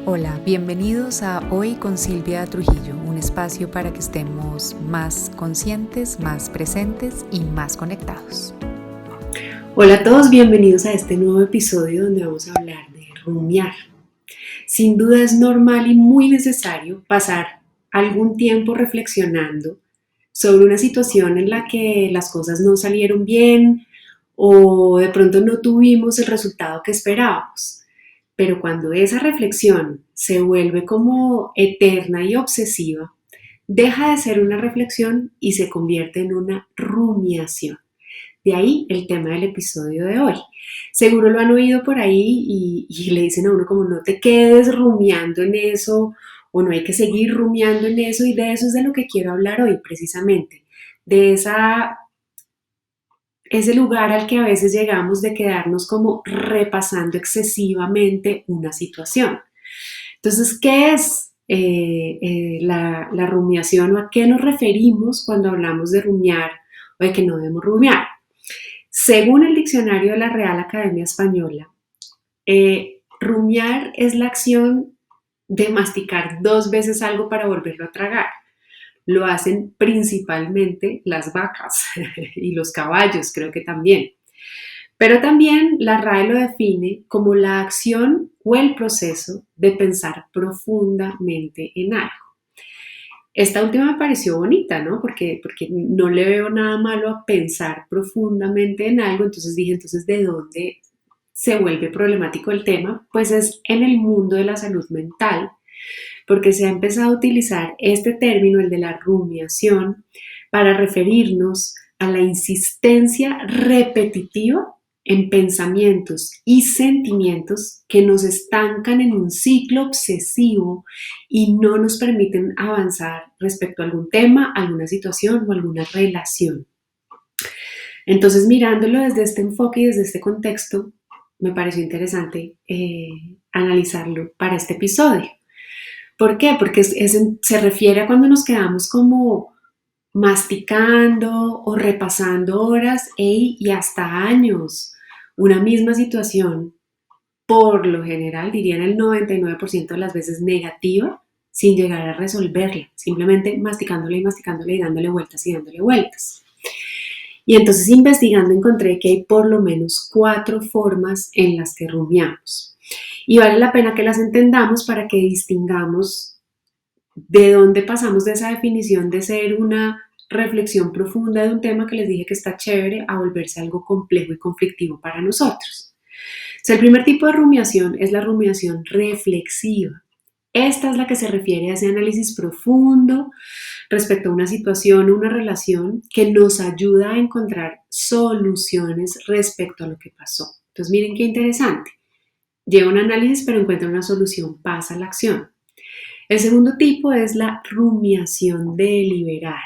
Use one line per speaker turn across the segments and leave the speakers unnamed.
Hola, bienvenidos a Hoy con Silvia Trujillo, un espacio para que estemos más conscientes, más presentes y más conectados.
Hola a todos, bienvenidos a este nuevo episodio donde vamos a hablar de rumiar. Sin duda es normal y muy necesario pasar algún tiempo reflexionando sobre una situación en la que las cosas no salieron bien o de pronto no tuvimos el resultado que esperábamos. Pero cuando esa reflexión se vuelve como eterna y obsesiva, deja de ser una reflexión y se convierte en una rumiación. De ahí el tema del episodio de hoy. Seguro lo han oído por ahí y le dicen a uno como no te quedes rumiando en eso o no hay que seguir rumiando en eso, y de eso es de lo que quiero hablar hoy precisamente, de ese lugar al que a veces llegamos de quedarnos como repasando excesivamente una situación. Entonces, ¿qué es la rumiación o a qué nos referimos cuando hablamos de rumiar o de que no debemos rumiar? Según el diccionario de la Real Academia Española, rumiar es la acción de masticar 2 veces algo para volverlo a tragar. Lo hacen principalmente las vacas y los caballos, creo que también. Pero también la RAE lo define como la acción o el proceso de pensar profundamente en algo. Esta última me pareció bonita, ¿no? Porque no le veo nada malo a pensar profundamente en algo. Entonces dije, entonces, ¿de dónde se vuelve problemático el tema? Pues es en el mundo de la salud mental, porque se ha empezado a utilizar este término, el de la rumiación, para referirnos a la insistencia repetitiva en pensamientos y sentimientos que nos estancan en un ciclo obsesivo y no nos permiten avanzar respecto a algún tema, alguna situación o alguna relación. Entonces, mirándolo desde este enfoque y desde este contexto, me pareció interesante analizarlo para este episodio. ¿Por qué? Porque se refiere a cuando nos quedamos como masticando o repasando horas y hasta años una misma situación, por lo general, diría en el 99% de las veces negativa, sin llegar a resolverla, simplemente masticándola y masticándola y dándole vueltas y dándole vueltas. Y entonces, investigando, encontré que hay por lo menos 4 formas en las que rumiamos. Y vale la pena que las entendamos para que distingamos de dónde pasamos de esa definición de ser una reflexión profunda de un tema que les dije que está chévere a volverse algo complejo y conflictivo para nosotros. Entonces, el primer tipo de rumiación es la rumiación reflexiva. Esta es la que se refiere a ese análisis profundo respecto a una situación o una relación que nos ayuda a encontrar soluciones respecto a lo que pasó. Entonces, miren qué interesante. Lleva un análisis, pero encuentra una solución, pasa a la acción. El segundo tipo es la rumiación deliberada.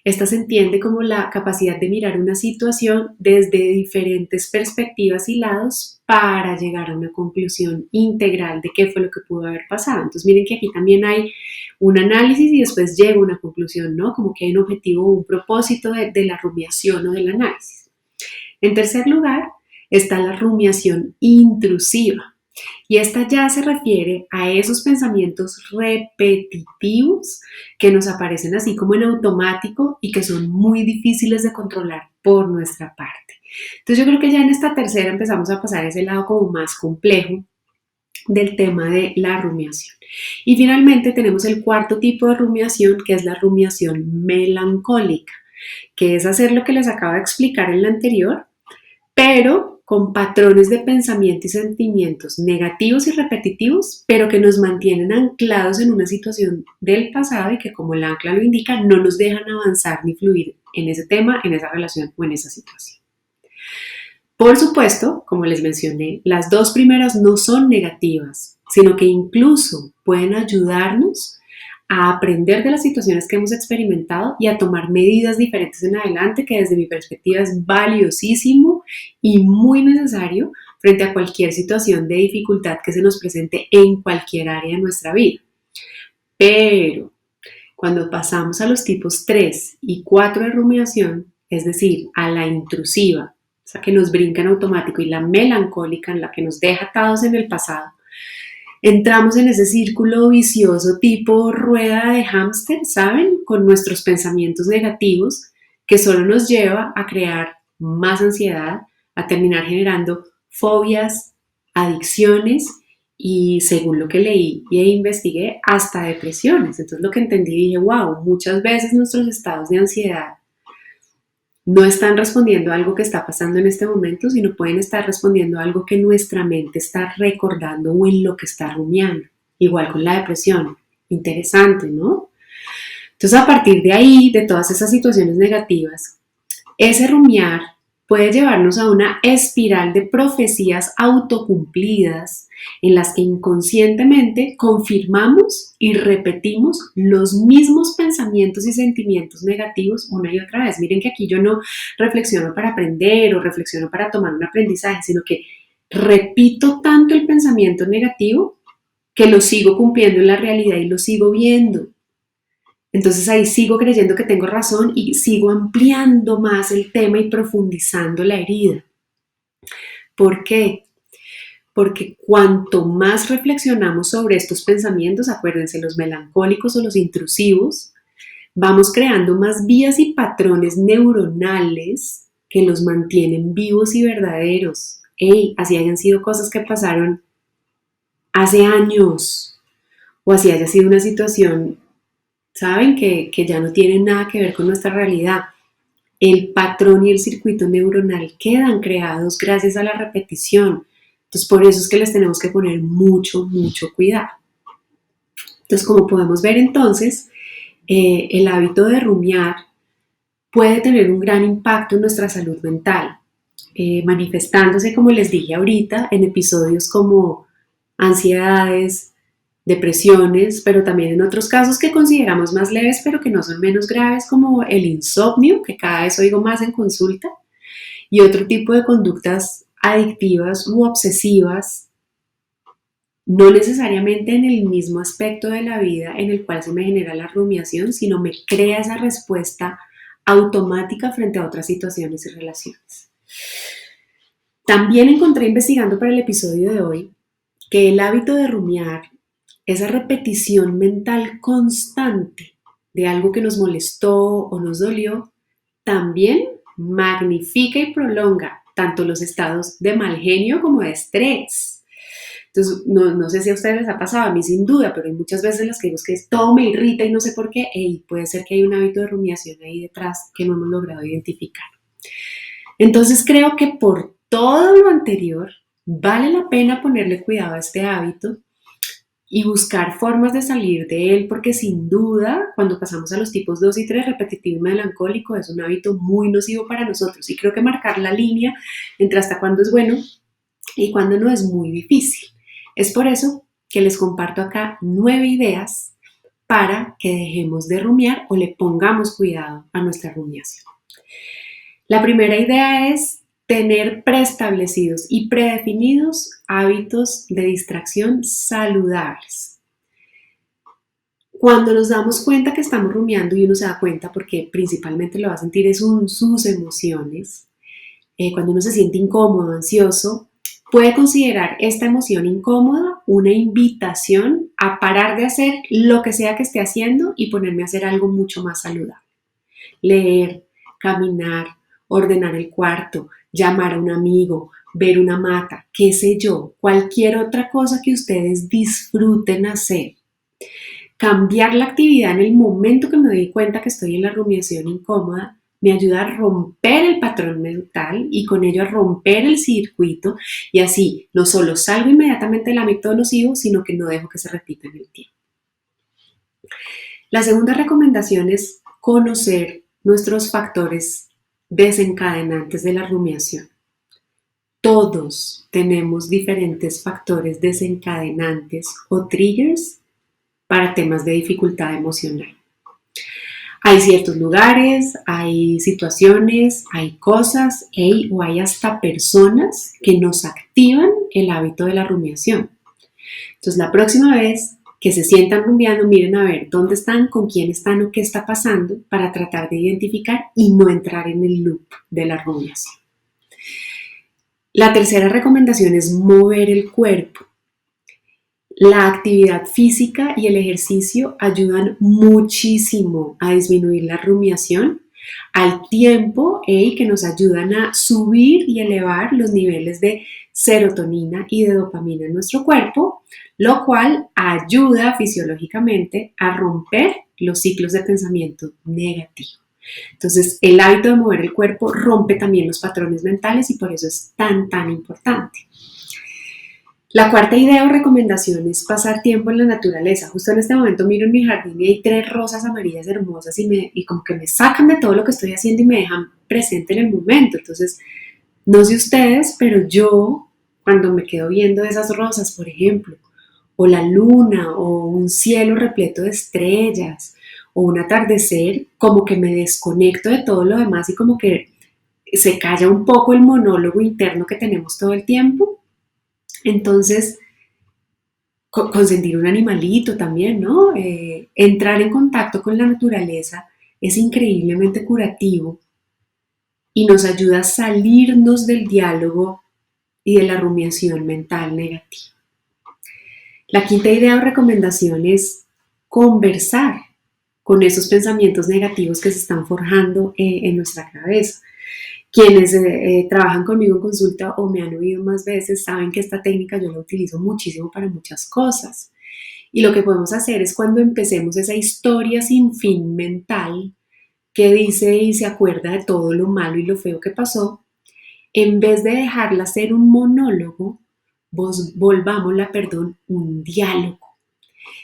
Esta se entiende como la capacidad de mirar una situación desde diferentes perspectivas y lados para llegar a una conclusión integral de qué fue lo que pudo haber pasado. Entonces, miren que aquí también hay un análisis y después llega una conclusión, ¿no? Como que hay un objetivo, un propósito de la rumiación o del análisis. En tercer lugar, está la rumiación intrusiva. Y esta ya se refiere a esos pensamientos repetitivos que nos aparecen así como en automático y que son muy difíciles de controlar por nuestra parte. Entonces yo creo que ya en esta tercera empezamos a pasar ese lado como más complejo del tema de la rumiación. Y finalmente tenemos el cuarto tipo de rumiación, que es la rumiación melancólica, que es hacer lo que les acabo de explicar en la anterior, pero con patrones de pensamiento y sentimientos negativos y repetitivos, pero que nos mantienen anclados en una situación del pasado y que, como el ancla lo indica, no nos dejan avanzar ni fluir en ese tema, en esa relación o en esa situación. Por supuesto, como les mencioné, las 2 primeras no son negativas, sino que incluso pueden ayudarnos a aprender de las situaciones que hemos experimentado y a tomar medidas diferentes en adelante, que desde mi perspectiva es valiosísimo y muy necesario frente a cualquier situación de dificultad que se nos presente en cualquier área de nuestra vida. Pero cuando pasamos a los tipos 3 y 4 de rumiación, es decir, a la intrusiva, o sea, que nos brinca en automático, y la melancólica, en la que nos deja atados en el pasado, entramos en ese círculo vicioso tipo rueda de hámster, ¿saben? Con nuestros pensamientos negativos que solo nos lleva a crear más ansiedad, a terminar generando fobias, adicciones y, según lo que leí e investigué, hasta depresiones. Entonces lo que entendí, dije, wow, muchas veces nuestros estados de ansiedad no están respondiendo a algo que está pasando en este momento, sino pueden estar respondiendo a algo que nuestra mente está recordando o en lo que está rumiando. Igual con la depresión. Interesante, ¿no? Entonces, a partir de ahí, de todas esas situaciones negativas, ese rumiar puede llevarnos a una espiral de profecías autocumplidas en las que inconscientemente confirmamos y repetimos los mismos pensamientos y sentimientos negativos una y otra vez. Miren que aquí yo no reflexiono para aprender o reflexiono para tomar un aprendizaje, sino que repito tanto el pensamiento negativo que lo sigo cumpliendo en la realidad y lo sigo viendo. Entonces ahí sigo creyendo que tengo razón y sigo ampliando más el tema y profundizando la herida. ¿Por qué? Porque cuanto más reflexionamos sobre estos pensamientos, acuérdense, los melancólicos o los intrusivos, vamos creando más vías y patrones neuronales que los mantienen vivos y verdaderos. Así hayan sido cosas que pasaron hace años o así haya sido una situación, saben, que ya no tienen nada que ver con nuestra realidad. El patrón y el circuito neuronal quedan creados gracias a la repetición. Entonces, por eso es que les tenemos que poner mucho, mucho cuidado. Entonces, como podemos ver entonces, el hábito de rumiar puede tener un gran impacto en nuestra salud mental, manifestándose, como les dije ahorita, en episodios como ansiedades, depresiones, pero también en otros casos que consideramos más leves, pero que no son menos graves, como el insomnio, que cada vez oigo más en consulta, y otro tipo de conductas adictivas u obsesivas, no necesariamente en el mismo aspecto de la vida en el cual se me genera la rumiación, sino me crea esa respuesta automática frente a otras situaciones y relaciones. También encontré, investigando para el episodio de hoy, que el hábito de rumiar, esa repetición mental constante de algo que nos molestó o nos dolió, también magnifica y prolonga tanto los estados de mal genio como de estrés. Entonces, no sé si a ustedes les ha pasado, a mí sin duda, pero hay muchas veces en las que digo que todo me irrita y no sé por qué, y puede ser que hay un hábito de rumiación ahí detrás que no hemos logrado identificar. Entonces, creo que por todo lo anterior, vale la pena ponerle cuidado a este hábito y buscar formas de salir de él, porque sin duda, cuando pasamos a los tipos 2 y 3, repetitivo y melancólico, es un hábito muy nocivo para nosotros. Y creo que marcar la línea entre hasta cuándo es bueno y cuándo no es muy difícil. Es por eso que les comparto acá 9 ideas para que dejemos de rumiar o le pongamos cuidado a nuestra rumiación. La primera idea es tener preestablecidos y predefinidos hábitos de distracción saludables. Cuando nos damos cuenta que estamos rumiando y uno se da cuenta, porque principalmente lo va a sentir es sus emociones, cuando uno se siente incómodo, ansioso, puede considerar esta emoción incómoda una invitación a parar de hacer lo que sea que esté haciendo y ponerme a hacer algo mucho más saludable. Leer, caminar, ordenar el cuarto, llamar a un amigo, ver una mata, qué sé yo, cualquier otra cosa que ustedes disfruten hacer. Cambiar la actividad en el momento que me doy cuenta que estoy en la rumiación incómoda me ayuda a romper el patrón mental y con ello a romper el circuito, y así no solo salgo inmediatamente del ámbito nocivo, sino que no dejo que se repita en el tiempo. La segunda recomendación es conocer nuestros factores desencadenantes de la rumiación. Todos tenemos diferentes factores desencadenantes o triggers para temas de dificultad emocional. Hay ciertos lugares, hay situaciones, hay cosas o hay hasta personas que nos activan el hábito de la rumiación. Entonces, la próxima vez que se sientan rumiando, miren a ver dónde están, con quién están o qué está pasando para tratar de identificar y no entrar en el loop de la rumiación. La tercera recomendación es mover el cuerpo. La actividad física y el ejercicio ayudan muchísimo a disminuir la rumiación al tiempo que nos ayudan a subir y elevar los niveles de serotonina y de dopamina en nuestro cuerpo, lo cual ayuda fisiológicamente a romper los ciclos de pensamiento negativo. Entonces, el hábito de mover el cuerpo rompe también los patrones mentales y por eso es tan importante. La cuarta idea o recomendación es pasar tiempo en la naturaleza. Justo en este momento miro en mi jardín y hay 3 rosas amarillas hermosas y como que me sacan de todo lo que estoy haciendo y me dejan presente en el momento. Entonces, no sé ustedes, pero yo cuando me quedo viendo esas rosas, por ejemplo, o la luna, o un cielo repleto de estrellas, o un atardecer, como que me desconecto de todo lo demás y como que se calla un poco el monólogo interno que tenemos todo el tiempo. Entonces, consentir un animalito también, ¿no? Entrar en contacto con la naturaleza es increíblemente curativo y nos ayuda a salirnos del diálogo y de la rumiación mental negativa. La quinta idea o recomendación es conversar con esos pensamientos negativos que se están forjando en nuestra cabeza. Quienes trabajan conmigo en consulta o me han oído más veces saben que esta técnica yo la utilizo muchísimo para muchas cosas. Y lo que podemos hacer es cuando empecemos esa historia sin fin mental que dice y se acuerda de todo lo malo y lo feo que pasó, en vez de dejarla ser un monólogo, volvámosla, un diálogo.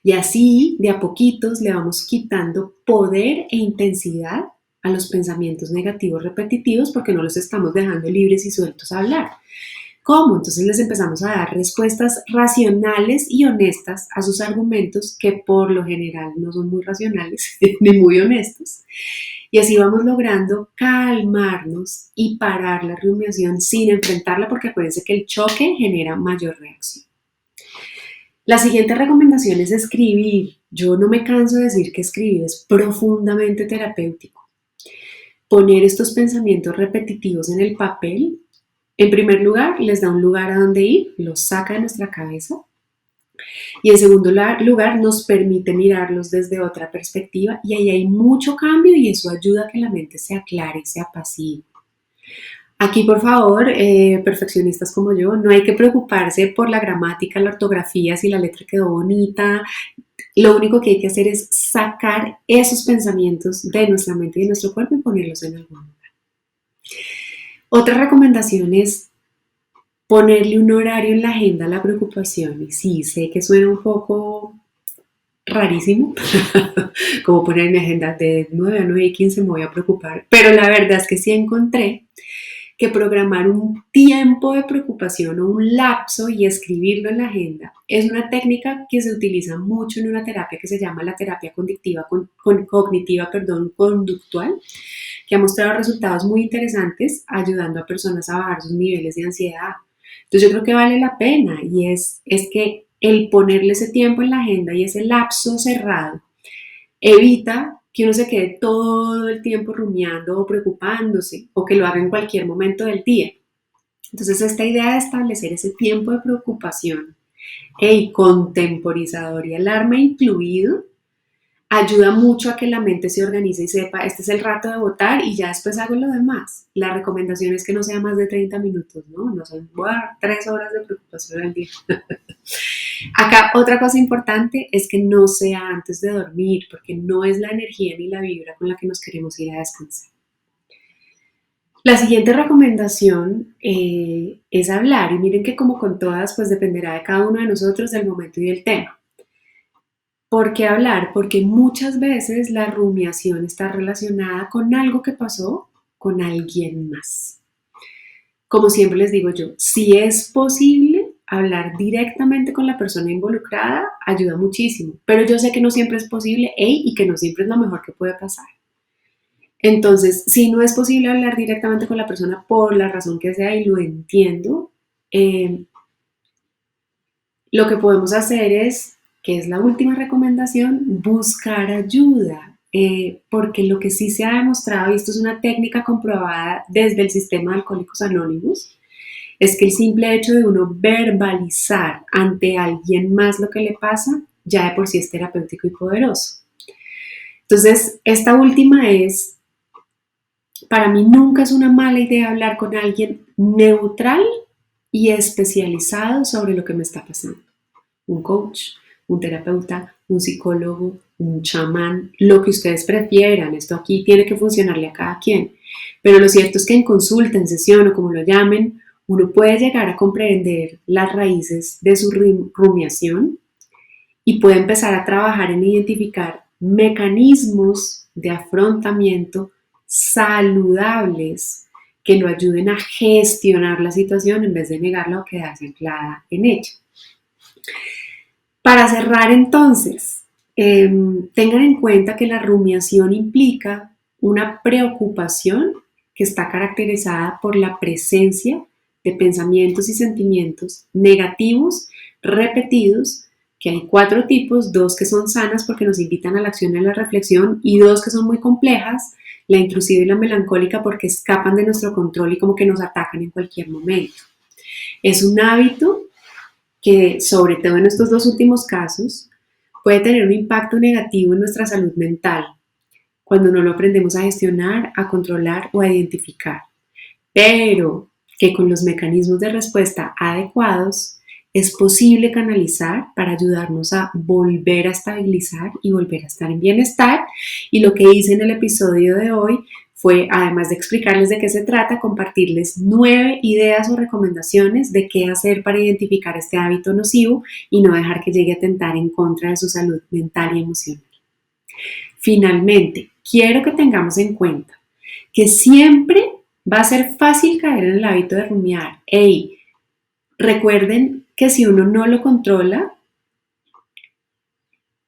Y así, de a poquitos, le vamos quitando poder e intensidad a los pensamientos negativos repetitivos porque no los estamos dejando libres y sueltos a hablar. ¿Cómo? Entonces les empezamos a dar respuestas racionales y honestas a sus argumentos que por lo general no son muy racionales ni muy honestos. Y así vamos logrando calmarnos y parar la rumiación sin enfrentarla porque acuérdense que el choque genera mayor reacción. La siguiente recomendación es escribir. Yo no me canso de decir que escribir es profundamente terapéutico. Poner estos pensamientos repetitivos en el papel, en primer lugar, les da un lugar a donde ir, los saca de nuestra cabeza. Y en segundo lugar, nos permite mirarlos desde otra perspectiva y ahí hay mucho cambio y eso ayuda a que la mente se aclare y se apacigue. Aquí, por favor, perfeccionistas como yo, no hay que preocuparse por la gramática, la ortografía, si la letra quedó bonita. Lo único que hay que hacer es sacar esos pensamientos de nuestra mente y de nuestro cuerpo y ponerlos en algún lugar. Otra recomendación es ponerle un horario en la agenda a la preocupación. Y sí, sé que suena un poco rarísimo, como poner en mi agenda de 9 a 9:15 me voy a preocupar, pero la verdad es que sí encontré que programar un tiempo de preocupación o un lapso y escribirlo en la agenda es una técnica que se utiliza mucho en una terapia que se llama la terapia conductual, que ha mostrado resultados muy interesantes ayudando a personas a bajar sus niveles de ansiedad. Entonces yo creo que vale la pena y es que el ponerle ese tiempo en la agenda y ese lapso cerrado evita que uno se quede todo el tiempo rumiando o preocupándose o que lo haga en cualquier momento del día. Entonces esta idea de establecer ese tiempo de preocupación contemporizador y alarma incluido ayuda mucho a que la mente se organice y sepa, este es el rato de votar y ya después hago lo demás. La recomendación es que no sea más de 30 minutos, ¿no? Son 3 horas de preocupación al día. Acá otra cosa importante es que no sea antes de dormir, porque no es la energía ni la vibra con la que nos queremos ir a descansar. La siguiente recomendación es hablar, y miren que como con todas, pues dependerá de cada uno de nosotros, del momento y del tema. ¿Por qué hablar? Porque muchas veces la rumiación está relacionada con algo que pasó con alguien más. Como siempre les digo yo, si es posible hablar directamente con la persona involucrada, ayuda muchísimo. Pero yo sé que no siempre es posible y que no siempre es lo mejor que puede pasar. Entonces, si no es posible hablar directamente con la persona por la razón que sea, y lo entiendo, lo que podemos hacer es, que es la última recomendación, buscar ayuda. Porque lo que sí se ha demostrado, y esto es una técnica comprobada desde el sistema de Alcohólicos Anónimos, es que el simple hecho de uno verbalizar ante alguien más lo que le pasa, ya de por sí es terapéutico y poderoso. Entonces, esta última es, para mí nunca es una mala idea hablar con alguien neutral y especializado sobre lo que me está pasando. Un coach, un terapeuta, un psicólogo, un chamán, lo que ustedes prefieran. Esto aquí tiene que funcionarle a cada quien. Pero lo cierto es que en consulta, en sesión o como lo llamen, uno puede llegar a comprender las raíces de su rumiación y puede empezar a trabajar en identificar mecanismos de afrontamiento saludables que lo ayuden a gestionar la situación en vez de negarla o quedarse anclada en ella. Para cerrar entonces, tengan en cuenta que la rumiación implica una preocupación que está caracterizada por la presencia de pensamientos y sentimientos negativos repetidos, que hay 4 tipos, 2 que son sanas porque nos invitan a la acción y a la reflexión y 2 que son muy complejas, la intrusiva y la melancólica, porque escapan de nuestro control y como que nos atacan en cualquier momento. Es un hábito que, sobre todo en estos 2 últimos casos, puede tener un impacto negativo en nuestra salud mental cuando no lo aprendemos a gestionar, a controlar o a identificar, pero que con los mecanismos de respuesta adecuados es posible canalizar para ayudarnos a volver a estabilizar y volver a estar en bienestar. Y lo que hice en el episodio de hoy fue, además de explicarles de qué se trata, compartirles 9 ideas o recomendaciones de qué hacer para identificar este hábito nocivo y no dejar que llegue a atentar en contra de su salud mental y emocional. Finalmente, quiero que tengamos en cuenta que siempre va a ser fácil caer en el hábito de rumiar. Recuerden que si uno no lo controla,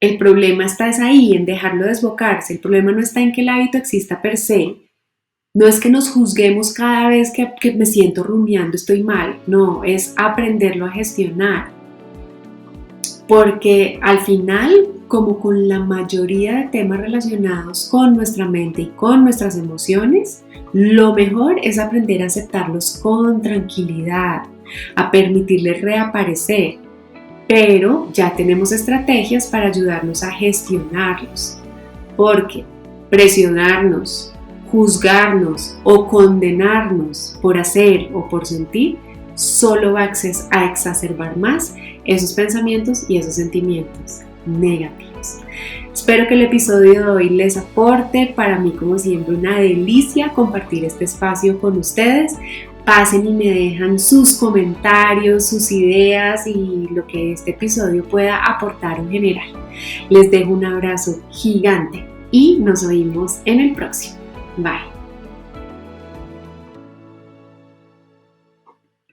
el problema está ahí, en dejarlo desbocarse. El problema no está en que el hábito exista per se. No es que nos juzguemos cada vez que me siento rumiando, estoy mal. No, es aprenderlo a gestionar. Porque al final, como con la mayoría de temas relacionados con nuestra mente y con nuestras emociones, lo mejor es aprender a aceptarlos con tranquilidad, a permitirles reaparecer, pero ya tenemos estrategias para ayudarnos a gestionarlos, porque presionarnos, juzgarnos o condenarnos por hacer o por sentir solo va a exacerbar más esos pensamientos y esos sentimientos negativos. Espero que el episodio de hoy les aporte. Para mí, como siempre, una delicia compartir este espacio con ustedes. Pasen y me dejan sus comentarios, sus ideas y lo que este episodio pueda aportar en general. Les dejo un abrazo gigante y nos oímos en el próximo. Bye.